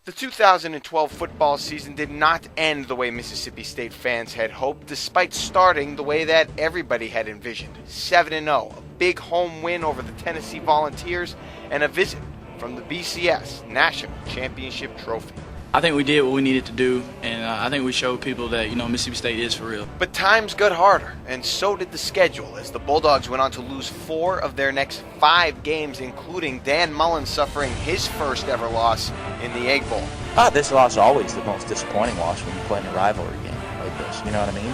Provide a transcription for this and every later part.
The 2012 football season did not end the way Mississippi State fans had hoped, despite starting the way that everybody had envisioned. 7-0, a big home win over the Tennessee Volunteers, and a visit from the BCS National Championship Trophy. I think we did what we needed to do, and I think we showed people that, Mississippi State is for real. But times got harder, and so did the schedule, as the Bulldogs went on to lose 4 of their next 5 games, including Dan Mullen suffering his first ever loss in the Egg Bowl. This loss is always the most disappointing loss when you play in a rivalry game like this, you know what I mean?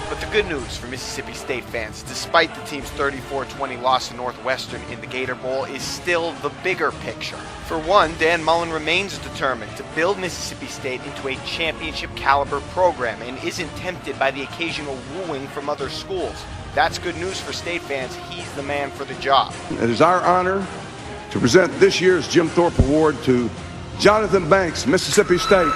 But the good news for Mississippi State fans, despite the team's 34-20 loss to Northwestern in the Gator Bowl, is still the bigger picture. For one, Dan Mullen remains determined to build Mississippi State into a championship-caliber program and isn't tempted by the occasional wooing from other schools. That's good news for State fans. He's the man for the job. It is our honor to present this year's Jim Thorpe Award to Jonathan Banks, Mississippi State.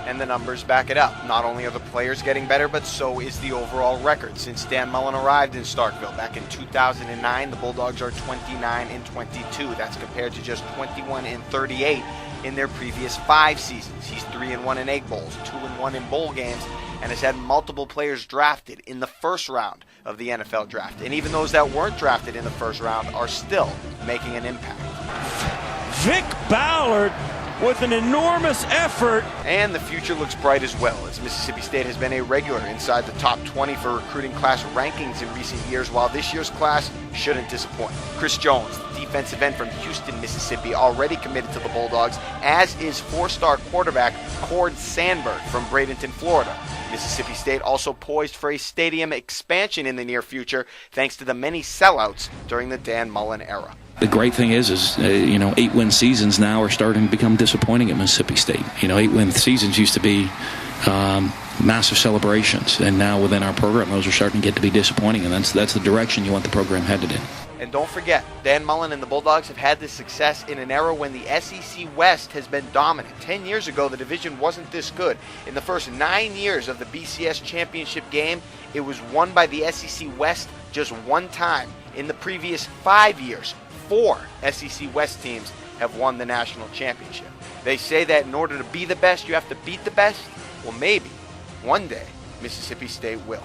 And the numbers back it up. Not only are the players getting better, but so is the overall record. Since Dan Mullen arrived in Starkville back in 2009, the Bulldogs are 29-22. That's compared to just 21-38 in their previous 5 seasons. He's 3-1 in Egg Bowls, 2-1 in bowl games, and has had multiple players drafted in the first round of the NFL draft. And even those that weren't drafted in the first round are still making an impact. Vic Ballard with an enormous effort. And the future looks bright as well, as Mississippi State has been a regular inside the top 20 for recruiting class rankings in recent years, while this year's class shouldn't disappoint. Chris Jones, the defensive end from Houston, Mississippi, already committed to the Bulldogs, as is 4-star quarterback Cord Sandberg from Bradenton, Florida. Mississippi State also poised for a stadium expansion in the near future, thanks to the many sellouts during the Dan Mullen era. The great thing is 8-win seasons now are starting to become disappointing at Mississippi State. 8-win seasons used to be massive celebrations, and now within our program, those are starting to get to be disappointing, and that's the direction you want the program headed in. And don't forget, Dan Mullen and the Bulldogs have had this success in an era when the SEC West has been dominant. 10 years ago, the division wasn't this good. In the first 9 years of the BCS championship game, it was won by the SEC West just one time. In the previous 5 years, 4 SEC West teams have won the national championship. They say that in order to be the best, you have to beat the best. Well, maybe one day Mississippi State will.